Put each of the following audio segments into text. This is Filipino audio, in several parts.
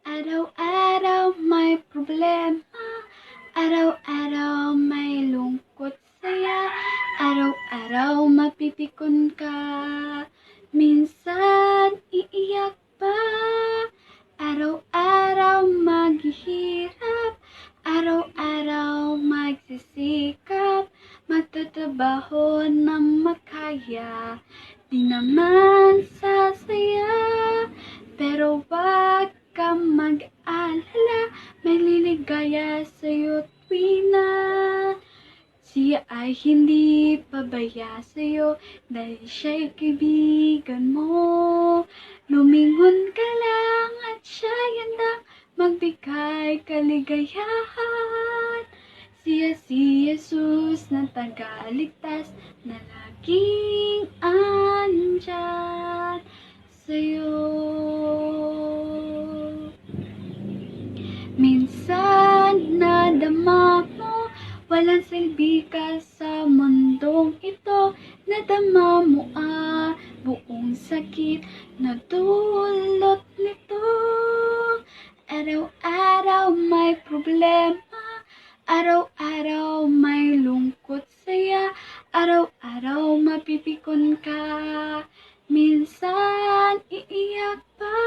Araw-araw may problema, araw-araw may lungkot saya, araw-araw mapipikon ka, minsan iiyak pa, araw-araw maghihirap, araw-araw magsisikap, magtatrabaho ng makaya, di naman sasaya, pero wag ka mag-alala, may liligaya sa'yo tuwina. Siya ay hindi pabaya sa'yo dahil siya'y kaibigan mo. Lumingon ka lang at siya'y handang magbigay kaligayahan. Siya si Jesus na tagaligtas na laging andyan sa'yo. Minsan nadama mo, walang silbi ka sa mundong ito. Nadama mo buong sakit na dulot nito. Araw-araw may problema, araw-araw may lungkot saya, araw-araw mapipikon ka, minsan iiyak pa,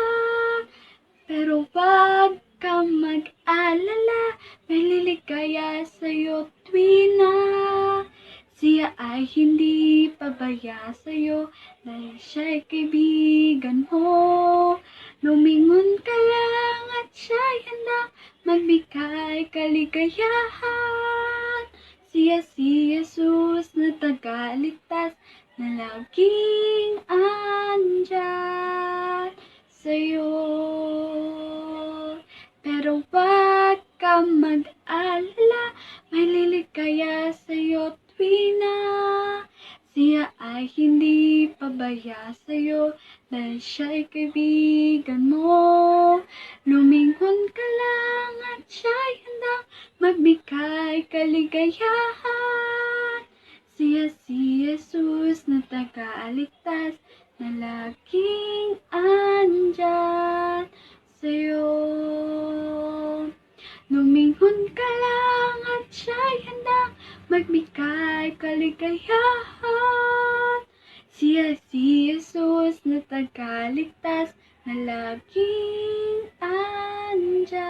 pero wag ka mag-alala, may liligaya sa'yo tuwina. Siya ay hindi pabaya sa'yo dahil siya'y kaibigan mo. Lumingon ka lang at siya'y handang magbigay kaligayahan. Siya si Jesus na tagaligtas na laging andyan sa'yo. Pero wag ka mag-alala, may liligaya sa'yo tuwina. Siya ay hindi pabaya sa'yo dahil siya'y kaibigan mo. Lumingon ka lang at siya'y handang magbigay kaligayahan. Siya si Jesus na tagaligtas na laging andyan sa'yo. Lumingon ka lang at siya'y handang magbigay kaligayahan. Siya si Jesus na tagaligtas na laging andyan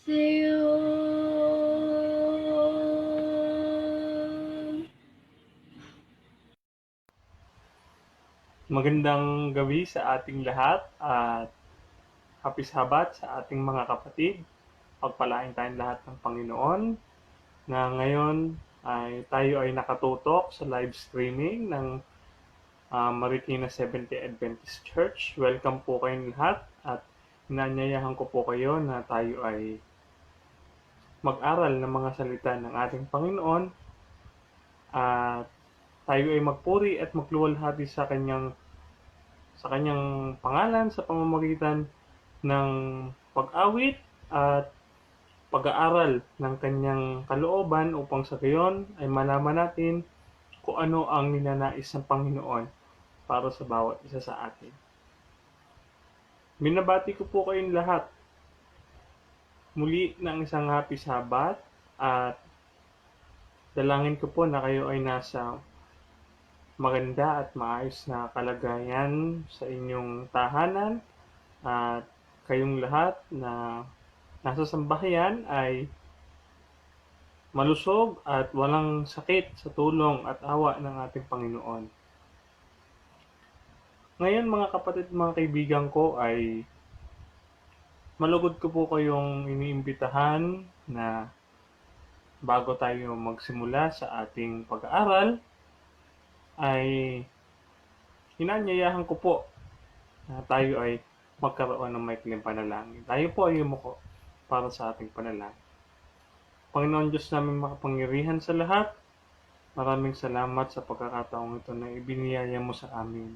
sa'yo. Magandang gabi sa ating lahat at happy Sabat sa ating mga kapatid. Pagpalain tayong lahat ng Panginoon na ngayon ay tayo ay nakatutok sa live streaming ng Marikina Seventh-day Adventist Church. Welcome po kayong lahat at inanyayahan ko po kayo na tayo ay mag-aral ng mga salita ng ating Panginoon at tayo ay magpuri at magluwalhati sa kanyang pangalan sa pamamagitan ng pag-awit at pag-aaral ng kanyang kalooban upang sa gayon ay malaman natin kung ano ang ninanais ng Panginoon para sa bawat isa sa atin. Minabati ko po kayong lahat muli ng isang happy Sabat at dalangin ko po na kayo ay nasa maganda at maayos na kalagayan sa inyong tahanan at kayong lahat na nasa sambahayan ay malusog at walang sakit sa tulong at awa ng ating Panginoon. Ngayon mga kapatid, mga kaibigan ko ay malugod ko po kayong iniimbitahan na bago tayo magsimula sa ating pag-aaral ay inaanyayahan ko po na tayo ay magkaroon ng maikling panalangin. Tayo po ay yumuko para sa ating panalangin. Panginoon Diyos namin makapangyarihan sa lahat, maraming salamat sa pagkakataong ito na ibiniyaya mo sa amin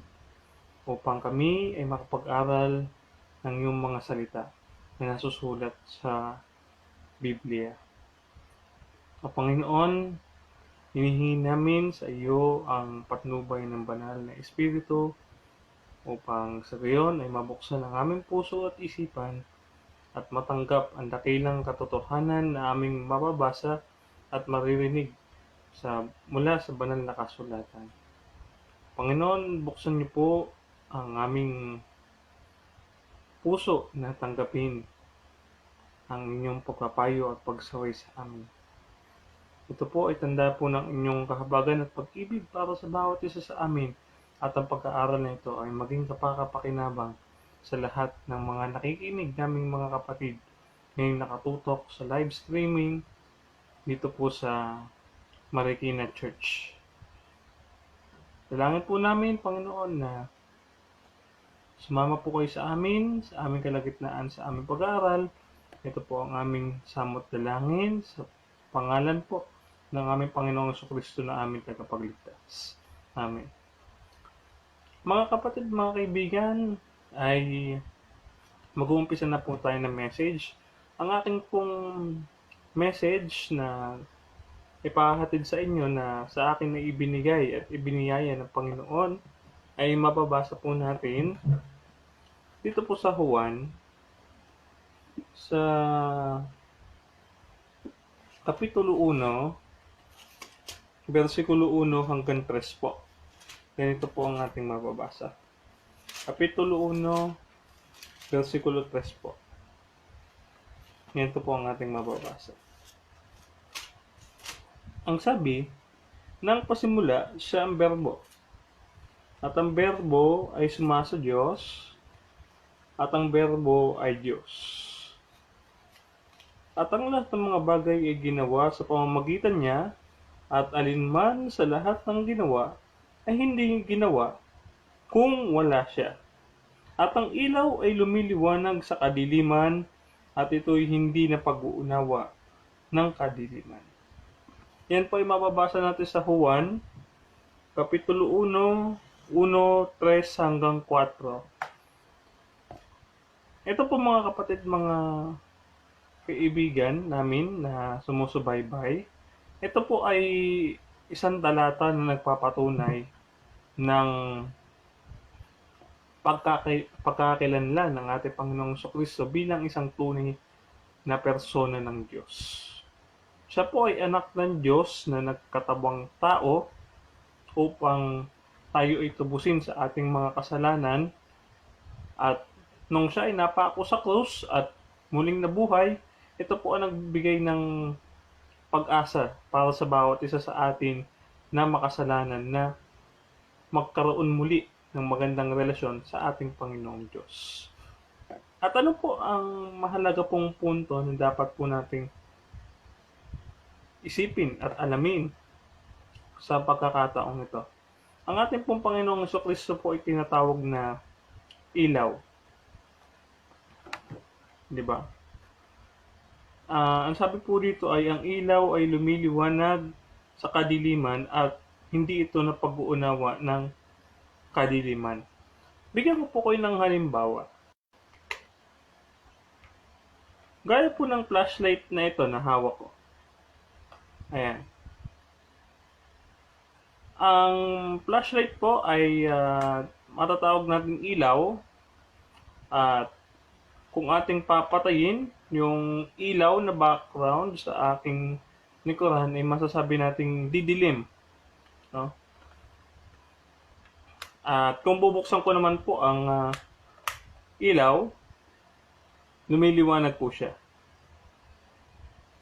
upang kami ay makapag-aral ng iyong mga salita na nasusulat sa Biblia. O Panginoon, hinihingi namin sa iyo ang patnubay ng banal na Espiritu upang sa gayon ay mabuksan ang aming puso at isipan at matanggap ang dakilang katotohanan na aming mababasa at maririnig mula sa banal na kasulatan. Panginoon, buksan niyo po ang aming puso na tanggapin ang inyong pagpapayo at pagsaway sa amin. Ito po ay tanda po ng inyong kahabagan at pag-ibig para sa bawat isa sa amin at ang pag-aaral na ito ay maging kapakapakinabang sa lahat ng mga nakikinig naming mga kapatid ngayong nakatutok sa live streaming dito po sa Marikina Church. Dalangin po namin, Panginoon, na sumama po kayo sa aming kalagitnaan sa aming pag-aaral. Ito po ang aming samot dalangin sa pangalan po ng aming Panginoong Jesucristo na aming tagapagligtas. Amen. Mga kapatid, mga kaibigan, ay mag-uumpisa na po tayo ng message. Ang aking pong message na ipahatid sa inyo na sa akin na ibinigay at ibiniyaya ng Panginoon ay mababasa po natin dito po sa Juan sa Kapitulo 1, versikulo 1 hanggang 3 po. Ganito po ang ating mababasa. Kapitulo 1, versikulo 3 po. Ganito po ang ating mababasa. Ang sabi, nang pasimula siya ang berbo. At ang berbo ay sumasa Diyos, at ang berbo ay Diyos. At ang lahat ng mga bagay ay ginawa sa pamamagitan niya, at alinman sa lahat ng ginawa ay hindi ginawa kung wala siya. At ang ilaw ay lumiliwanag sa kadiliman, at ito'y hindi na pag-uunawa ng kadiliman. Yan po ay mababasa natin sa Juan, Kapitulo 1, 1:3 hanggang 4. Ito po mga kapatid, mga kaibigan namin na sumusubaybay. Ito po ay isang talata na nagpapatunay ng pagkakakilanlan ng ating Panginoong Jesucristo bilang isang tunay na persona ng Diyos. Siya po ay anak ng Diyos na nagkatabang tao upang tayo ay tubusin sa ating mga kasalanan, at nung siya ay napako sa krus at muling nabuhay, ito po ang nagbigay ng pag-asa para sa bawat isa sa atin na makasalanan na magkaroon muli ng magandang relasyon sa ating Panginoong Diyos. At ano po ang mahalaga pong punto na dapat po nating isipin at alamin sa pagkakataong ito? Ang ating pong Panginoong Jesucristo po ay tinatawag na ilaw. Di ba? Ang sabi po dito ay ang ilaw ay lumiliwanag sa kadiliman at hindi ito na pag-uunawa ng kadiliman. Bigyan ko po kayo ng halimbawa. Gaya po ng flashlight na ito na hawak ko. Ayan. Ang flashlight po ay matatawag natin ilaw, at kung ating papatayin yung ilaw na background sa aking likuran ay masasabi nating didilim, no? At kung bubuksan ko naman po ang ilaw, lumiliwanag po siya.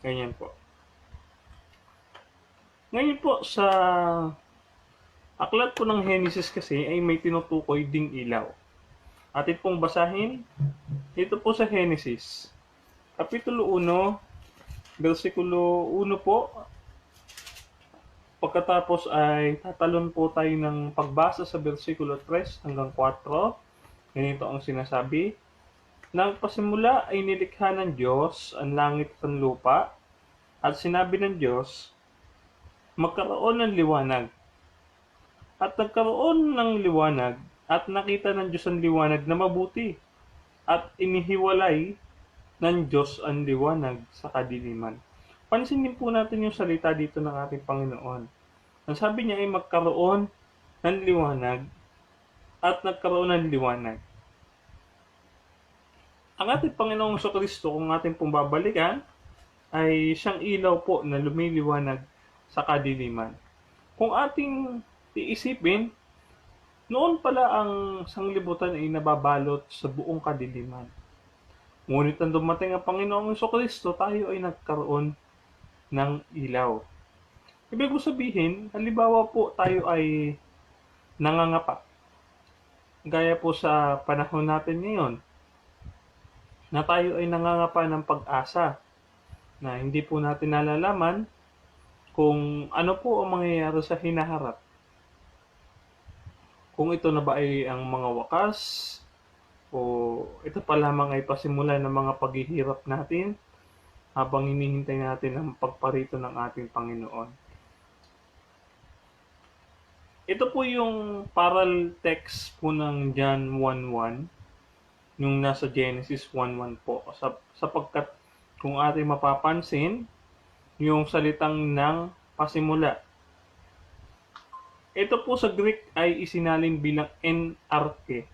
Ganyan po. Ngayon po sa aklat po ng Genesis kasi ay may tinutukoy ding ilaw. Atin pong basahin dito po sa Genesis. Kapitulo 1, versikulo 1 po. Pagkatapos ay tatalon po tayo ng pagbasa sa versikulo 3 hanggang 4. Ganito ang sinasabi. Nang pasimula ay nilikha ng Diyos ang langit at ang lupa, at sinabi ng Diyos, magkaroon ng liwanag. At nagkaroon ng liwanag, at nakita ng Diyos ang liwanag na mabuti, at inihiwalay ng Diyos ang liwanag sa kadiliman. Pansinin po natin yung salita dito ng ating Panginoon. Ang sabi niya ay magkaroon ng liwanag, at nagkaroon ng liwanag. Ang ating Panginoong Kristo, kung ating pong babalikan, ay siyang ilaw po na lumiliwanag sa kadiliman. Kung ating iisipin, noon pala ang sanglibutan ay nababalot sa buong kadiliman. Ngunit nang dumating ang Panginoong Kristo, tayo ay nagkaroon ng ilaw. Ibig ko sabihin, halimbawa po tayo ay nangangapa. Gaya po sa panahon natin ngayon, na tayo ay nangangapa ng pag-asa na hindi po natin nalalaman kung ano po ang mangyayari sa hinaharap. Kung ito na ba ay ang mga wakas o ito pa lamang ay pasimula ng mga paghihirap natin habang hinihintay natin ang pagparito ng ating Panginoon. Ito po yung parallel text po ng John 1:1, yung nasa Genesis 1:1 po. Sapagkat kung ating mapapansin, yung salitang ng pasimula. Ito po sa Greek ay isinalin bilang NRK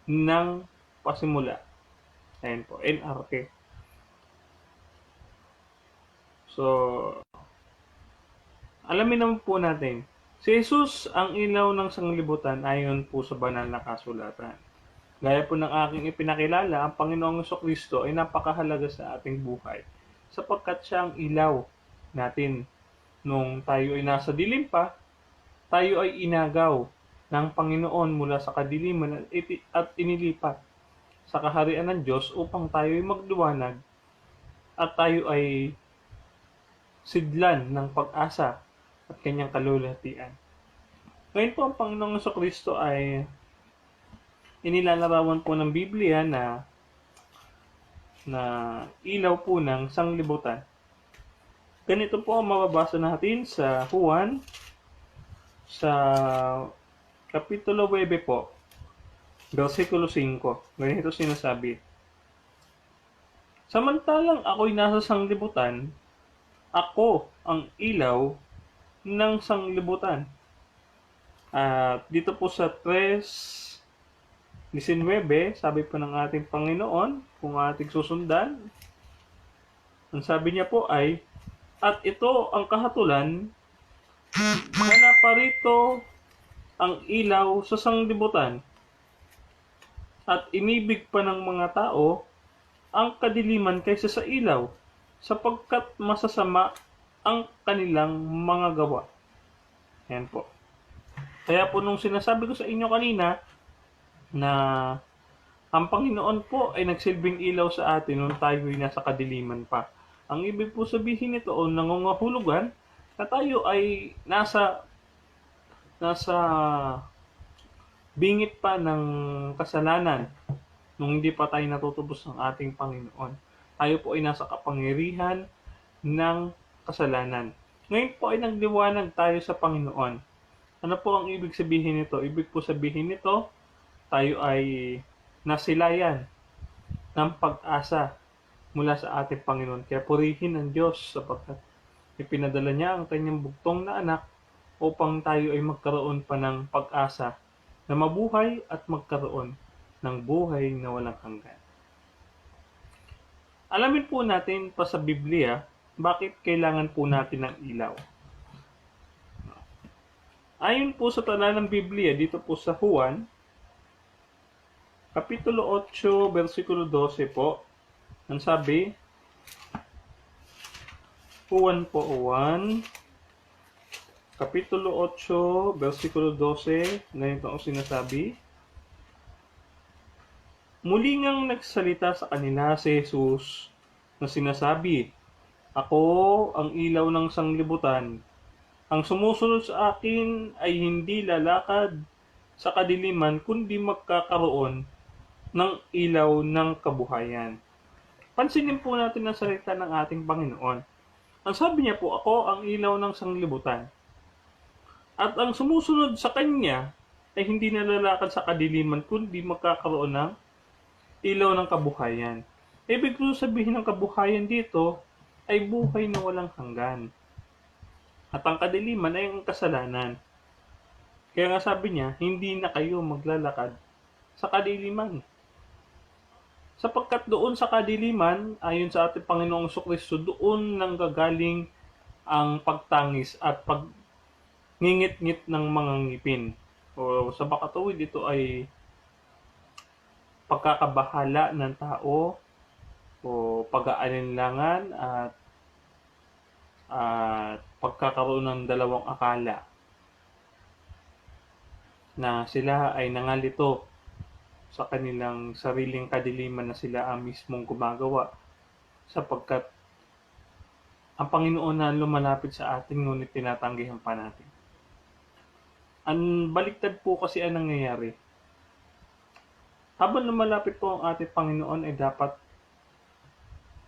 ng pasimula. Ayan po, NRK. So, alamin naman po natin, si Jesus ang ilaw ng sanglibutan ayon po sa banal na kasulatan. Gaya po ng aking ipinakilala, ang Panginoong Kristo ay napakahalaga sa ating buhay sapagkat siya ang ilaw natin. Nung tayo ay nasa dilim pa, tayo ay inagaw ng Panginoon mula sa kadiliman at inilipat sa kaharian ng Diyos upang tayo ay magluwanag at tayo ay sidlan ng pag-asa at kanyang kalulatian. Ngayon po ang Panginoong Kristo ay inilalarawan po ng Biblia na ilaw po ng sanglibutan. Ganito po ang mababasa natin sa Juan sa Kapitulo 9 po, versikulo 5. Ganito sinasabi. Samantalang ako'y nasa sanglibutan, ako ang ilaw ng sanglibutan. At dito po sa 3:19, sabi po ng ating Panginoon, kung ating susundan, ang sabi niya po ay, at ito ang kahatulan na naparito ang ilaw sa sanglibutan at inibig pa ng mga tao ang kadiliman kaysa sa ilaw sapagkat masasama ang kanilang mga gawa. Yan po. Kaya po nung sinasabi ko sa inyo kanina na ang Panginoon po ay nagsilbing ilaw sa atin nung tayo ay nasa kadiliman pa. Ang ibig po sabihin nito o nangungahulugan na tayo ay nasa bingit pa ng kasalanan nung hindi pa tayo natutubos ng ating Panginoon. Tayo po ay nasa kapangyarihan ng kasalanan. Ngayon po ay nagliwanag tayo sa Panginoon. Ano po ang ibig sabihin nito? Ibig po sabihin nito, tayo ay nasilayan ng pag-asa mula sa ating Panginoon. Kaya purihin ang Diyos sapagkat ipinadala niya ang kanyang bugtong na anak upang tayo ay magkaroon pa ng pag-asa na mabuhay at magkaroon ng buhay na walang hanggan. Alamin po natin pa sa Biblia, bakit kailangan po natin ng ilaw. Ayon po sa tala ng Biblia, dito po sa Juan, Kapitulo 8, versikulo 12 po, Ang sabi, Juan po 1, Kapitulo 8, versikulo 12, ganito ang sinasabi. Muli ngang nagsalita sa kanila si Jesus na sinasabi, Ako ang ilaw ng sanglibutan. Ang sumusunod sa akin ay hindi lalakad sa kadiliman kundi magkakaroon ng ilaw ng kabuhayan. Pansinin po natin ang salita ng ating Panginoon. Ang sabi niya po, ako ang ilaw ng sanglibutan. At ang sumusunod sa Kanya ay hindi nalalakad sa kadiliman kundi magkakaroon ng ilaw ng kabuhayan. Ibig ko sabihin ng kabuhayan dito ay buhay na walang hanggan. At ang kadiliman ay ang kasalanan. Kaya nga sabi niya, hindi na kayo maglalakad sa kadiliman. Sapagkat doon sa kadiliman, ayon sa ating Panginoong Kristo, doon nanggagaling ang pagtangis at pagngingit-ngit ng mga ngipin. O sa makatuwid, ito ay pagkakabahala ng tao o pag-aalinlangan at pagkakaroon ng dalawang akala na sila ay nangalito sa kanilang sariling kadiliman na sila ang mismong gumagawa sapagkat ang Panginoon na lumalapit sa atin ngunit tinatanggihan pa natin. Ang baliktad po kasi ang nangyayari. Habang lumalapit po ang ating Panginoon ay dapat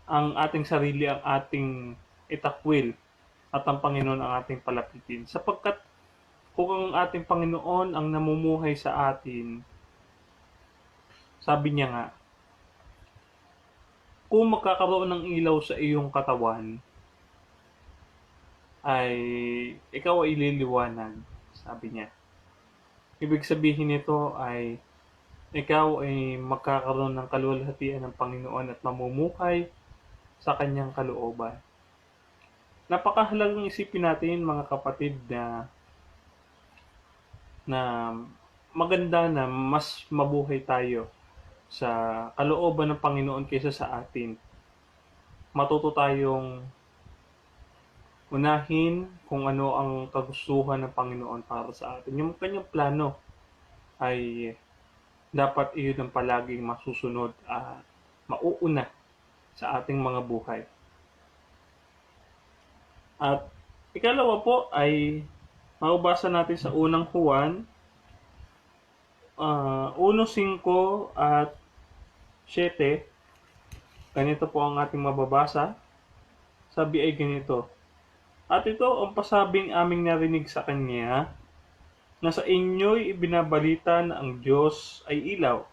ang ating sarili ang ating itakwil at ang Panginoon ang ating palapitin. Sapagkat kung ang ating Panginoon ang namumuhay sa atin, sabi niya nga, kung magkakaroon ng ilaw sa iyong katawan, ay ikaw ay liliwanag, sabi niya. Ibig sabihin nito ay ikaw ay magkakaroon ng kaluwalhatian ng Panginoon at mamumuhay sa kanyang kalooban. Napakahalagang isipin natin mga kapatid na maganda na mas mabuhay tayo sa kalooban ng Panginoon kaysa sa atin. Matuto tayong unahin kung ano ang kagustuhan ng Panginoon para sa atin. Yung kanyang plano ay dapat iyon ang palaging masusunod at mauuna sa ating mga buhay. At ikalawa po ay mababasa natin sa unang Juan 1:5 at 7. Ganito po ang ating mababasa. Sabi ay ganito, At ito ang pasabing aming narinig sa Kanya, na sa inyo'y ibinabalita na ang Diyos ay ilaw,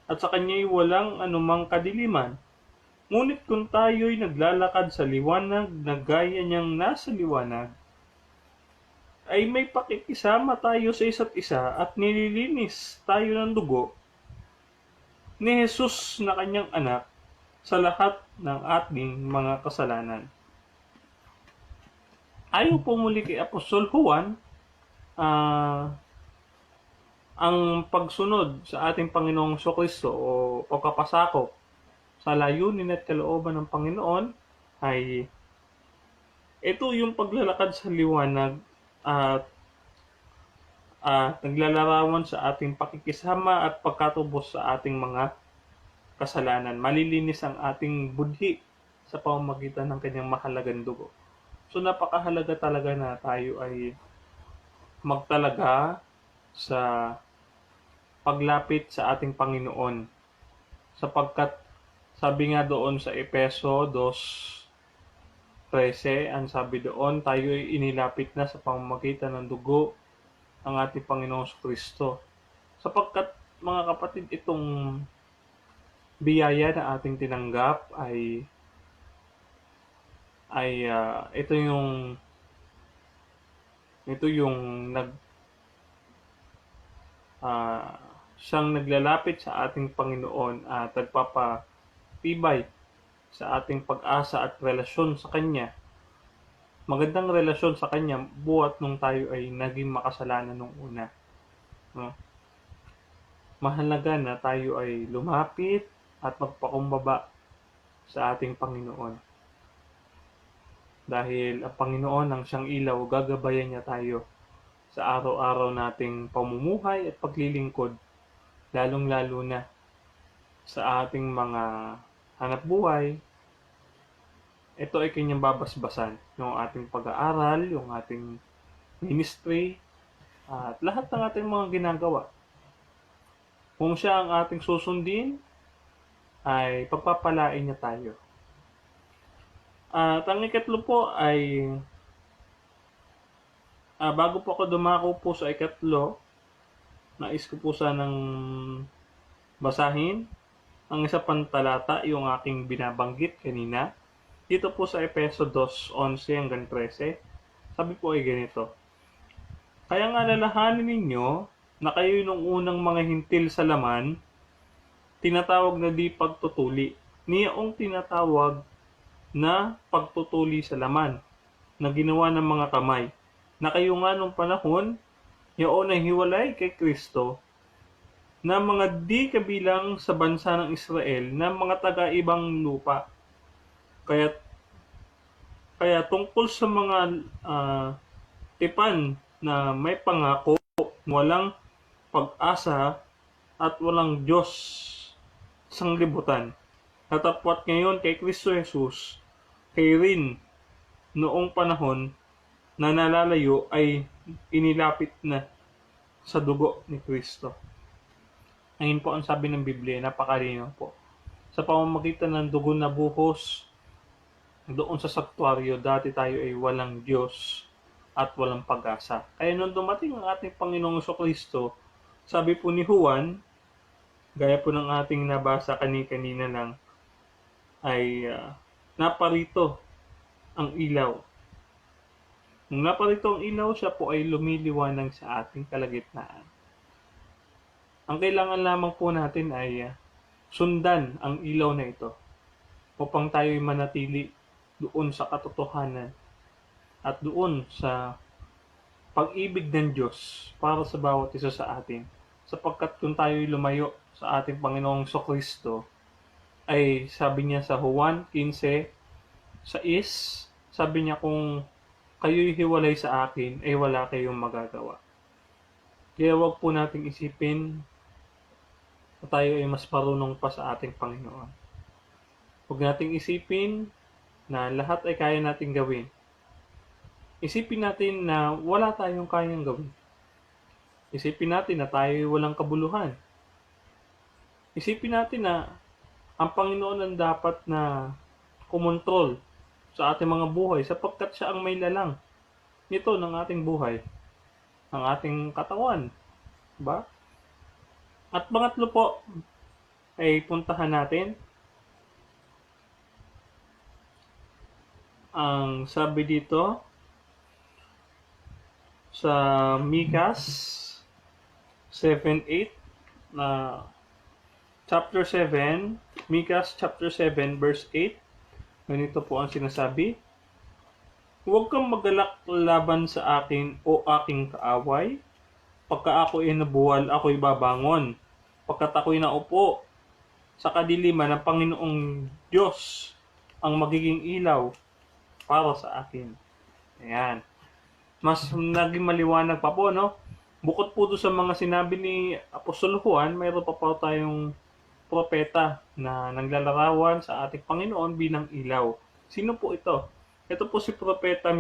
at sa Kanya'y walang anumang kadiliman. Ngunit kung tayo'y naglalakad sa liwanag na gaya niyang nasa liwanag, ay may pakikisama tayo sa isa't isa at nililinis tayo ng dugo ni Jesus na Kanyang anak sa lahat ng ating mga kasalanan. Ayaw po muli kay Apostol Juan, ang pagsunod sa ating Panginoong Kristo o pagkapasakop sa layunin at kalooban ng Panginoon ay ito yung paglalakad sa liwanag at naglalarawan sa ating pakikisama at pagkatubos sa ating mga kasalanan. Malilinis ang ating budhi sa pamamagitan ng kanyang mahalagang dugo. So napakahalaga talaga na tayo ay magtalaga sa paglapit sa ating Panginoon. Sapagkat sabi nga doon sa Efeso 2:13, ang sabi doon, tayo ay inilapit na sa pamamagitan ng dugo ng ating Panginoong Kristo. Sapagkat mga kapatid, itong biyaya na ating tinanggap ay ito yung siyang naglalapit sa ating Panginoon at nagpapatibay sa ating pag-asa at relasyon sa Kanya. Magandang relasyon sa Kanya buhat nung tayo ay naging makasalanan nung una. No? Mahalaga na tayo ay lumapit at magpakumbaba sa ating Panginoon. Dahil ang Panginoon ang siyang ilaw, gagabayan niya tayo sa araw-araw nating pamumuhay at paglilingkod, lalong-lalo na sa ating mga hanapbuhay. Ito ay kanyang babasbasan, yung ating pag-aaral, yung ating ministry, at lahat ng ating mga ginagawa. Kung siya ang ating susundin, ay pagpapalain niya tayo. At ang ikatlo po ay, bago po ako dumako po sa ikatlo, nais ko po sanang basahin ang isa pang talata, yung aking binabanggit kanina. Dito po sa Efeso 2:11 hanggang 13, sabi po ay ganito: Kaya nga alalahanin ninyo na kayo nung unang mga hintil sa laman, tinatawag na di pagtutuli, niyaong tinatawag na pagtutuli sa laman, na ginawa ng mga kamay, na kayo nga nung panahon, yaon ay hiwalay kay Kristo, na mga di kabilang sa bansa ng Israel, na mga taga-ibang lupa. Kaya tungkol sa mga tipan na may pangako, walang pag-asa at walang Diyos sanglibutan. Natapwat ngayon kay Kristo Jesus, kay rin noong panahon na nalalayo ay inilapit na sa dugo ni Kristo. Ngayon po ang sabi ng Biblia, napakalinaw po. Sa pamamagitan ng dugo na buhos doon sa saktuaryo, dati tayo ay walang Diyos at walang pag-asa. Kaya nung dumating ang ating Panginoong Kristo, sabi po ni Juan, gaya po ng ating nabasa kanina lang, ay naparito ang ilaw. Nung naparito ang ilaw, siya po ay lumiliwanag sa ating kalagitnaan. Ang kailangan lamang po natin ay sundan ang ilaw na ito upang tayo ay manatili doon sa katotohanan at doon sa pag-ibig ng Diyos para sa bawat isa sa atin. Sapagkat kung tayo ay lumayo sa ating Panginoong Kristo, ay sabi niya sa Juan 15:6, sabi niya kung kayo'y hiwalay sa akin, ay wala kayong magagawa. Kaya wag po nating isipin na tayo ay mas marunong pa sa ating Panginoon. Huwag nating isipin na lahat ay kaya nating gawin. Isipin natin na wala tayong kayang gawin. Isipin natin na tayo ay walang kabuluhan. Isipin natin na ang Panginoon ang dapat na kumontrol sa ating mga buhay sapagkat siya ang may lalang nito ng ating buhay, ng ating katawan. Diba? At pangatlo po ay puntahan natin ang sabi dito sa Mikas 7:8 na chapter 7, Mikas chapter 7 verse 8. Ganito po ang sinasabi: Huwag kang magalak laban sa akin o aking kaaway. Pagka ako ay nabuwal, ako'y babangon. Pagkat ako'y naupo sa kadiliman ng Panginoong Diyos ang magiging ilaw para sa akin. Ayan. Mas naging maliwanag pa po, no? Bukod po doon sa mga sinabi ni Apostol Juan, mayroon pa po tayong propeta na naglalarawan sa ating Panginoon bilang ilaw. Sino po ito? Ito po si propeta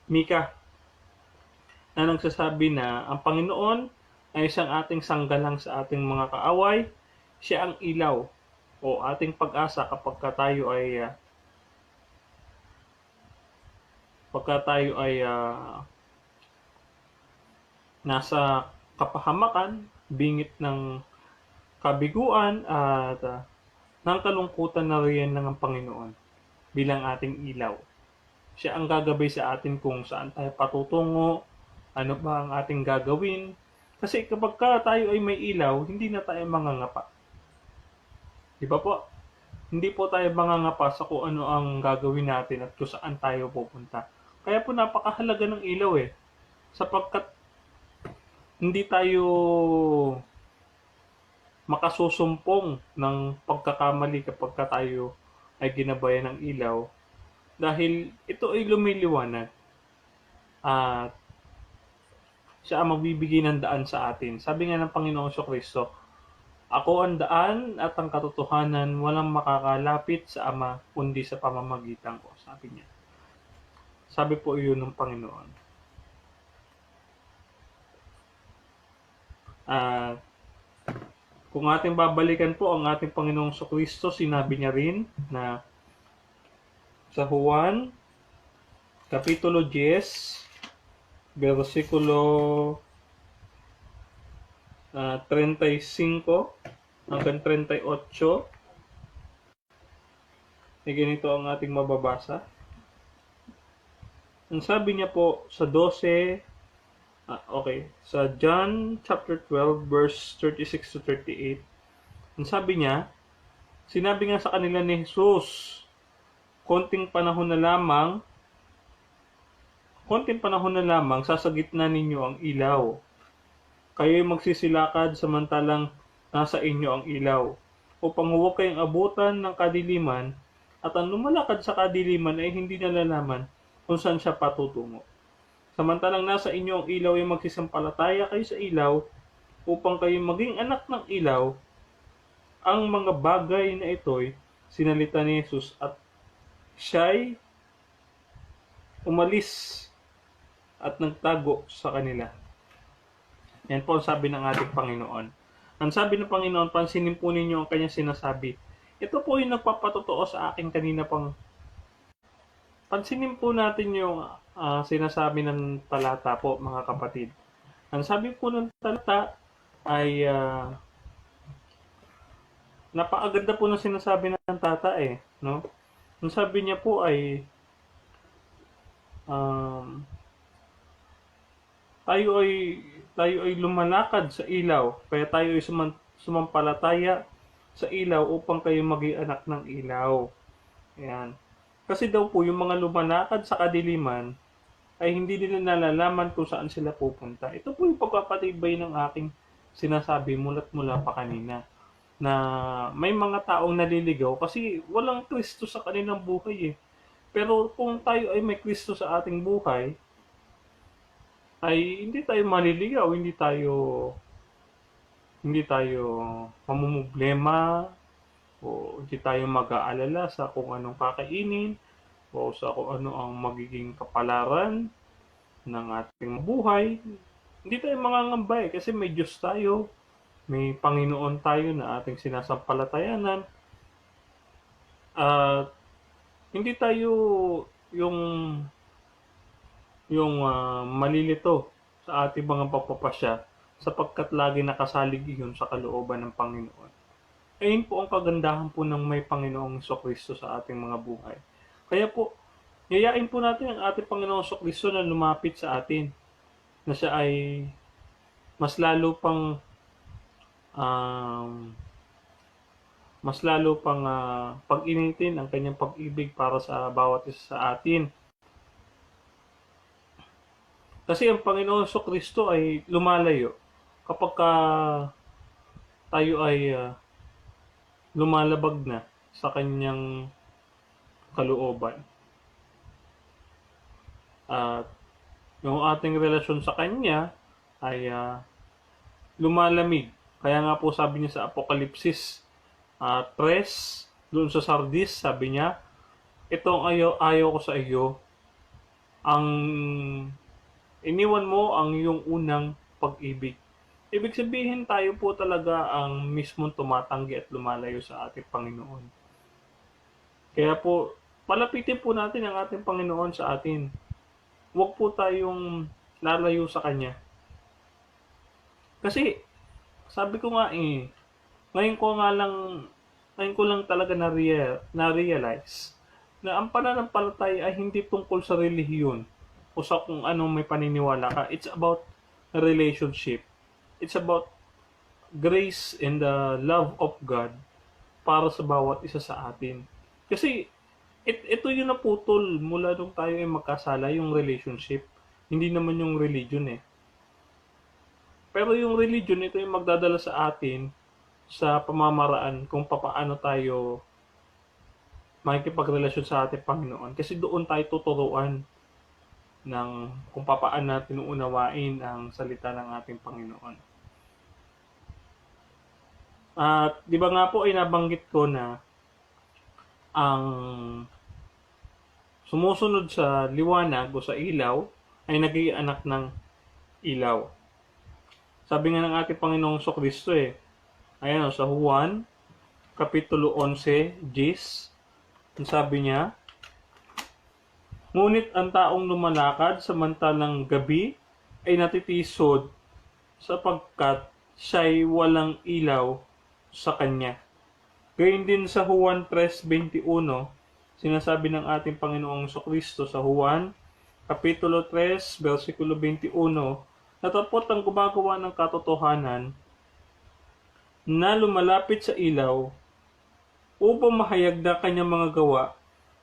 Mika, na nagsasabi na ang Panginoon ay isang ating sanggalang sa ating mga kaaway. Siya ang ilaw o ating pag-asa kapag tayo ay nasa kapahamakan, bingit ng kabiguan at ng kalungkutan na riyan ng Panginoon bilang ating ilaw. Siya ang gagabay sa atin kung saan tayo patutungo, ano ba ang ating gagawin. Kasi kapag tayo ay may ilaw, hindi na tayo mangangapa. Di ba po? Hindi po tayo mangangapa sa kung ano ang gagawin natin at kung saan tayo pupunta. Kaya po napakahalaga ng ilaw sapagkat hindi tayo makasusumpong ng pagkakamali kapag tayo ay ginabayan ng ilaw dahil ito ay lumiliwanag at siya ang magbibigay ng daan sa atin. Sabi nga ng Panginoong Kristo, "Ako ang daan at ang katotohanan, walang makakalapit sa Ama kundi sa pamamagitan ko." Sabi niya. Sabi po iyon ng Panginoon. At kung ating babalikan po ang ating Panginoong Kristo, sinabi niya rin na sa Juan, Kapitulo 10, versikulo 35 hanggang 38, ay ganito ang ating mababasa. Ang sabi niya po sa 12, sa John chapter 12, verse 36 to 38, ang sabi niya, sinabi nga sa kanila ni Jesus, konting panahon na lamang, sasagitna ninyo ang ilaw. Kayo'y magsisilakad samantalang nasa inyo ang ilaw, upang huwag kayong abutan ng kadiliman, at ang lumalakad sa kadiliman ay hindi nalalaman kung saan siya patutungo. Samantalang nasa inyo ang ilaw ay magsisampalataya kayo sa ilaw, upang kayo maging anak ng ilaw. Ang mga bagay na ito'y sinalita ni Jesus at siya'y umalis at nagtago sa kanila. Yan po ang sabi ng ating Panginoon. Ang sabi ng Panginoon, pansinin po ninyo ang kanyang sinasabi. Ito po yung nagpapatotoo sa akin kanina pang. Pansinin po natin yung sinasabi ng talata po, mga kapatid. Ang sabi po ng talata ay napakaganda po ng sinasabi ng tata no? Ang sabi niya po ay tayo ay lumalakad sa ilaw, kaya tayo ay sumampalataya sa ilaw upang kayo maging anak ng ilaw. Ayan. Kasi daw po yung mga lumalakad sa kadiliman ay hindi nila nalalaman kung saan sila pupunta. Ito po yung pagpapatibay ng aking sinasabi mula pa kanina, na may mga taong naliligaw kasi walang Kristo sa kanilang buhay Pero kung tayo ay may Kristo sa ating buhay, ay hindi tayo maliligaw, hindi tayo mamumblema, o hindi tayo mag-aalala sa kung anong kakainin, o sa kung ano ang magiging kapalaran ng ating buhay. Hindi tayo mangangamba kasi may Diyos tayo, may Panginoon tayo na ating sinasampalatayanan. At hindi tayo yung malilito sa ating mga pagpapasya sapagkat lagi nakasalig iyon sa kalooban ng Panginoon. Ayun po ang kagandahan po ng may Panginoong Kristo sa ating mga buhay. Kaya po, yayain po natin ang ating Panginoong Kristo na lumapit sa atin, na siya ay mas lalo pang pag-initin ang kanyang pag-ibig para sa bawat isa sa atin. Kasi ang Panginoon Kristo ay lumalayo kapag tayo ay lumalabag na sa kanyang kalooban. At yung ating relasyon sa kanya ay lumalamig. Kaya nga po sabi niya sa Apokalipsis 3, doon sa Sardis, sabi niya, itong ayaw ko sa iyo, ang iniwan mo ang iyong unang pag-ibig. Ibig sabihin tayo po talaga ang mismong tumatanggi at lumalayo sa ating Panginoon. Kaya po, palapitin po natin ang ating Panginoon sa atin. Huwag po tayong lalayo sa Kanya. Kasi, sabi ko nga ngayon ko lang talaga na-realize na ang pananampalataya ay hindi tungkol sa relihiyon o sa kung anong may paniniwala ka. It's about a relationship. It's about grace and the love of God para sa bawat isa sa atin. Kasi ito yung naputol mula nung tayo ay magkasala, yung relationship. Hindi naman yung religion Pero yung religion, ito yung magdadala sa atin sa pamamaraan kung papaano tayo makikipagrelasyon sa ating Panginoon. Kasi doon tayo tuturuan ng kung papaano natin uunawain ang salita ng ating Panginoon. At di ba nga po ay nabanggit ko na ang sumusunod sa liwanag o sa ilaw ay nagiging anak ng ilaw. Sabi nga ng ating Panginoong Kristo ayan sa Juan, Kapitulo 11, 10, ang sabi niya, ngunit ang taong lumalakad samantalang gabi ay natitisod sapagkat siya'y walang ilaw sa kanya. Gayun din sa Juan 3:21, sinasabi ng ating Panginoong Kristo sa Juan, Kapitulo 3, versikulo 21, natapot ang gumagawa ng katotohanan na lumalapit sa ilaw upang mahayag na kanyang mga gawa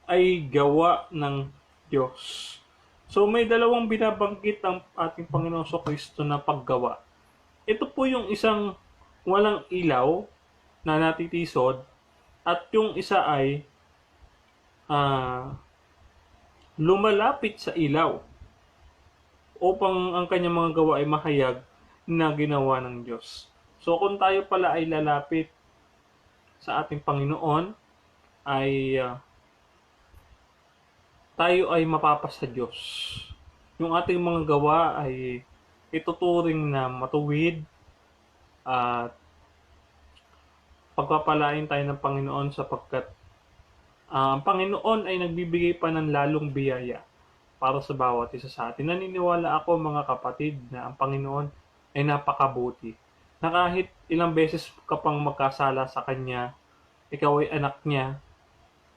ay gawa ng Diyos. So may dalawang binabanggit ang ating Panginoong Kristo na paggawa. Ito po yung isang walang ilaw na natitisod at yung isa ay lumalapit sa ilaw upang ang kanyang mga gawa ay mahayag na ginawa ng Diyos. So kung tayo pala ay lalapit sa ating Panginoon, ay tayo ay mapapasa Diyos. Yung ating mga gawa ay ituturing na matuwid at pagpapalain tayo ng Panginoon sapagkat ang Panginoon ay nagbibigay pa ng lalong biyaya para sa bawat isa sa atin. Naniniwala ako mga kapatid na ang Panginoon ay napakabuti. Na kahit ilang beses ka pang magkasala sa Kanya, ikaw ay anak niya,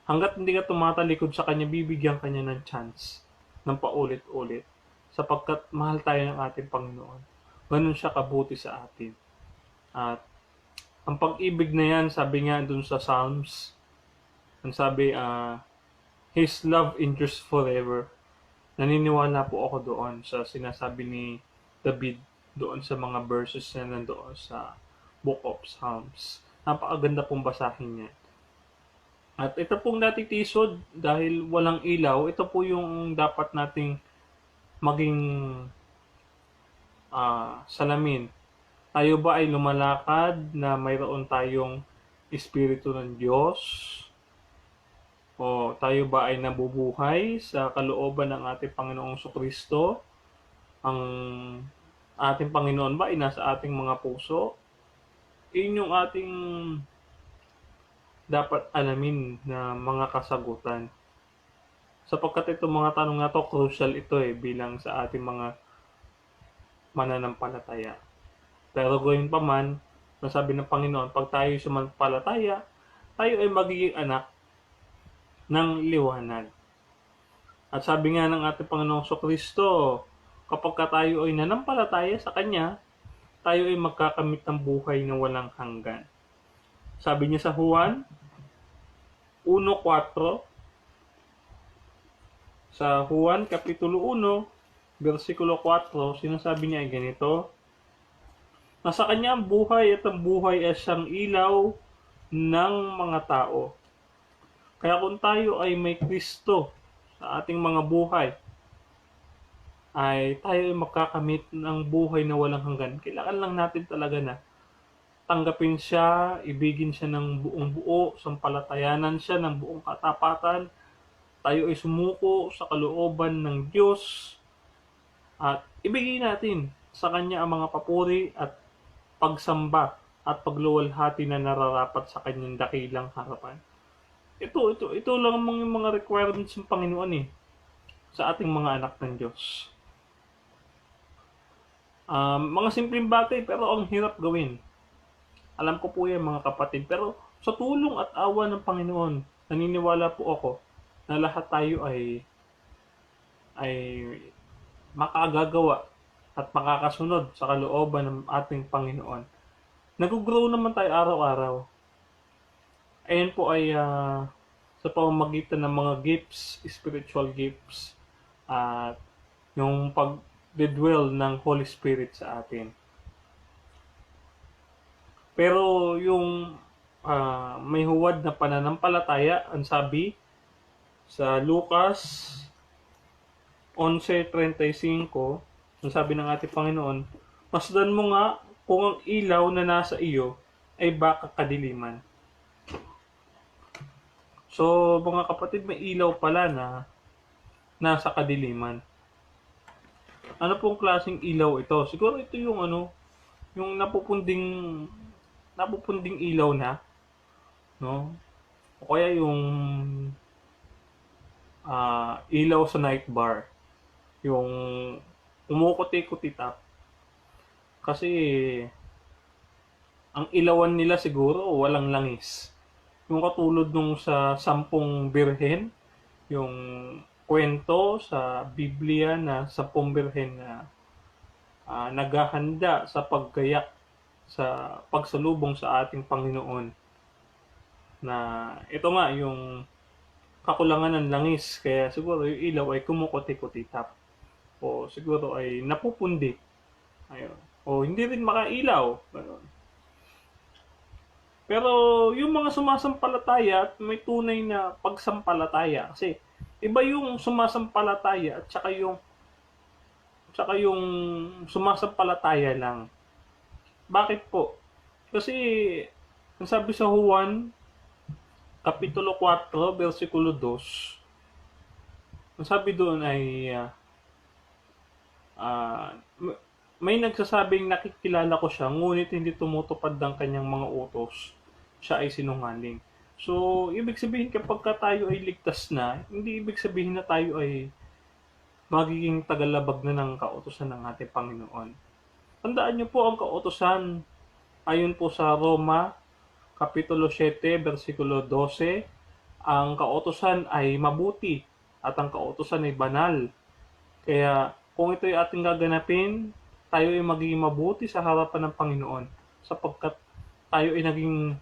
hanggat hindi ka tumatalikod sa Kanya, bibigyan Kanya ng chance ng paulit-ulit. Sapagkat mahal tayo ng ating Panginoon. Ganun siya kabuti sa atin. At ang pag-ibig na yan, sabi nga dun sa Psalms, ang sabi, His love endures forever. Naniniwala po ako doon sa sinasabi ni David doon sa mga verses na nandoon sa Book of Psalms. Napakaganda pong basahin niya. At ito pong natitisod dahil walang ilaw, ito po yung dapat nating maging salamin. Tayo ba ay lumalakad na mayroon tayong Espiritu ng Diyos? O tayo ba ay nabubuhay sa kalooban ng ating Panginoong Kristo? Ang ating Panginoon ba ay nasa ating mga puso? Yun yung ating dapat alamin na mga kasagutan. Sapagkat itong mga tanong na to, crucial ito bilang sa ating mga mananampalataya. Pero gayon pa man, nasabi ng Panginoon, pag tayo sumampalataya, tayo ay magiging anak ng liwanag. At sabi nga ng ating Panginoong Kristo, kapag tayo ay nanampalataya sa Kanya, tayo ay magkakamit ng buhay na walang hanggan. Sabi niya sa Juan 1:4, sa Juan Kapitulo 1, versikulo 4, sinasabi niya ay ganito, nasa Kanya ang buhay at ang buhay ay siyang ilaw ng mga tao. Kaya kung tayo ay may Kristo sa ating mga buhay, ay tayo ay makakamit ng buhay na walang hanggan. Kailangan lang natin talaga na tanggapin siya, ibigin siya ng buong buo, sampalatayanan siya ng buong katapatan. Tayo ay sumuko sa kalooban ng Diyos at ibigay natin sa Kanya ang mga papuri at pagsamba at pagluwalhati na nararapat sa Kanyang dakilang harapan. Ito lang yung mga requirements ng Panginoon sa ating mga anak ng Diyos. Mga simpleng bagay pero ang hirap gawin. Alam ko po yan mga kapatid, pero sa tulong at awa ng Panginoon, naniniwala po ako na lahat tayo ay makagagawa at makakasunod sa kalooban ng ating Panginoon. Nag-grow naman tayo araw-araw. Ayan po ay sa pamamagitan ng mga gifts, spiritual gifts, at yung pag-dwell ng Holy Spirit sa atin. Pero yung may huwad na pananampalataya, ang sabi sa Lucas 11:35, ang sabi ng ating Panginoon, masdan mo nga kung ang ilaw na nasa iyo ay baka kadiliman. So, mga kapatid, may ilaw pala na nasa kadiliman. Ano pong klaseng ilaw ito? Siguro ito yung yung napupunding ilaw na, no? O kaya yung ilaw sa night bar, yung umukuti-kuti tap. Kasi ang ilawan nila siguro walang langis. Yung katulad nung sa 10 birhen, yung kwento sa Biblia na 10 birhen na naghahanda sa paggayak sa pagsalubong sa ating Panginoon. Na ito nga yung kakulangan ng langis, kaya siguro yung ilaw ay kumukuti-kutitap. O siguro ay napupundi. Ayun. O hindi rin makailaw. Ayun. Pero yung mga sumasampalataya at may tunay na pagsampalataya, kasi iba yung sumasampalataya at saka yung sumasampalataya lang. Bakit po? Kasi ang sabi sa Juan Kapitulo 4, versikulo 2, ang sabi doon ay may nagsasabing nakikilala ko siya, ngunit hindi tumutupad ng kanyang mga utos. Siya ay sinungaling. So, ibig sabihin kapag tayo ay ligtas na, hindi ibig sabihin na tayo ay magiging tagalabag na ng kautusan ng ating Panginoon. Tandaan niyo po ang kautusan ayon po sa Roma Kapitulo 7, versikulo 12, ang kautusan ay mabuti at ang kautusan ay banal. Kaya kung ito ay ating gaganapin, tayo ay magiging mabuti sa harapan ng Panginoon sapagkat tayo ay naging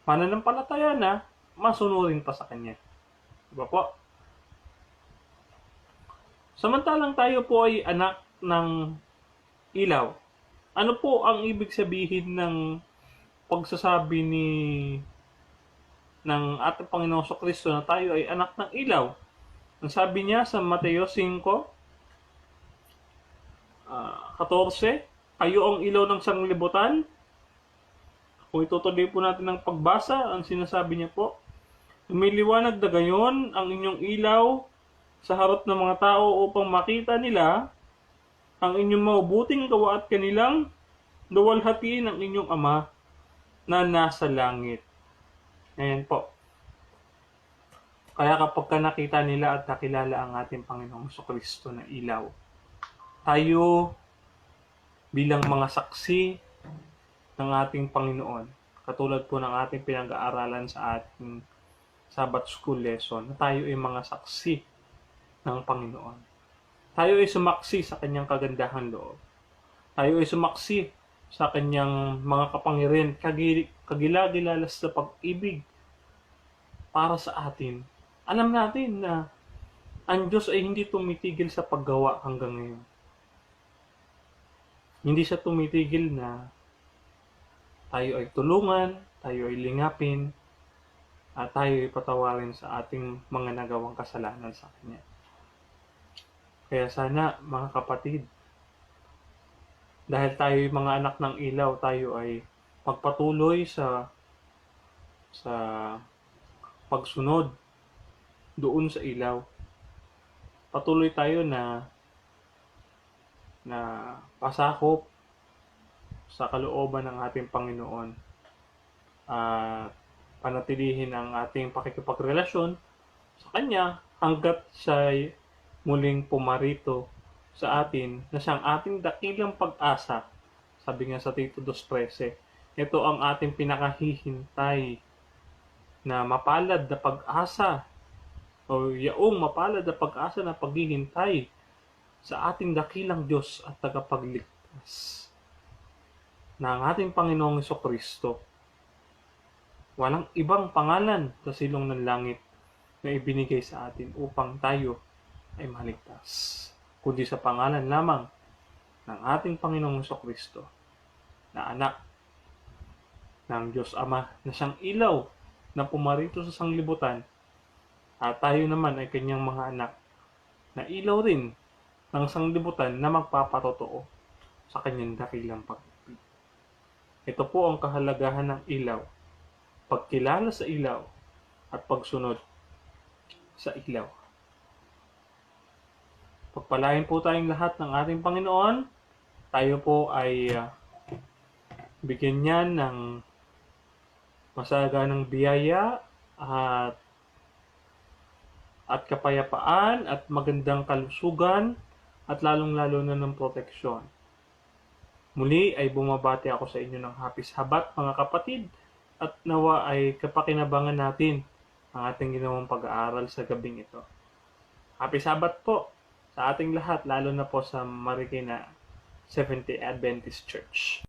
mananampalataya na, masunurin pa sa Kanya. Diba po? Samantalang tayo po ay anak ng ilaw. Ano po ang ibig sabihin ng pagsasabi ng ating Panginoong Kristo na tayo ay anak ng ilaw? Ang sabi niya sa Mateo 5:14, kayo ang ilaw ng sanglibutan. Kung itutuloy po natin ang pagbasa, ang sinasabi niya po, lumiliwanag na gayon ang inyong ilaw sa harap ng mga tao upang makita nila ang inyong mabubuting gawa at kanilang luwalhatiin ang inyong Ama na nasa langit. Ayan po. Kaya kapag nakita nila at nakilala ang ating Panginoong Kristo na ilaw, tayo bilang mga saksi ng ating Panginoon, katulad po ng ating pinag-aaralan sa ating Sabbath School lesson, na tayo ay mga saksi ng Panginoon. Tayo ay sumaksi sa kanyang kagandahang loob. Tayo ay sumaksi sa kanyang mga kapangyarihan, kagilagilalas na pag-ibig para sa atin. Alam natin na ang Diyos ay hindi tumitigil sa paggawa hanggang ngayon. Hindi siya tumitigil na tayo ay tulungan, tayo ay lingapin, at tayo ay patawarin sa ating mga nagawang kasalanan sa Kanya. Kaya sana, mga kapatid, dahil tayo ay mga anak ng ilaw, tayo ay magpatuloy sa pagsunod doon sa ilaw. Patuloy tayo na pasakop sa kalooban ng ating Panginoon at panatilihin ang ating pakikipagrelasyon sa Kanya hanggat siya muling pumarito sa atin na siyang ating dakilang pag-asa. Sabi nga sa Tito 2:13, ito ang ating pinakahihintay na mapalad na pag-asa o yaong mapalad na pag-asa na paghihintay sa ating dakilang Diyos at tagapagligtas na ang ating Panginoong Kristo. Walang ibang pangalan sa silong ng langit na ibinigay sa atin upang tayo ay maligtas, kundi sa pangalan lamang ng ating Panginoong Kristo na anak ng Diyos Ama na siyang ilaw na pumarito sa sanglibutan at tayo naman ay kanyang mga anak na ilaw rin ng sanglibutan na magpapatotoo sa kanyang dakilang pag-ibig. Ito po ang kahalagahan ng ilaw, pagkilala sa ilaw at pagsunod sa ilaw. Pagpalain po tayong lahat ng ating Panginoon. Tayo po ay bigyan niyan ng masaganang biyaya at kapayapaan at magandang kalusugan at lalong-lalo na ng proteksyon. Muli ay bumabati ako sa inyo ng Happy Sabat, mga kapatid, at nawa ay kapakinabangan natin ang ating ginawang pag-aaral sa gabing ito. Happy Sabat po sa ating lahat, lalo na po sa Marikina Seventh-day Adventist Church.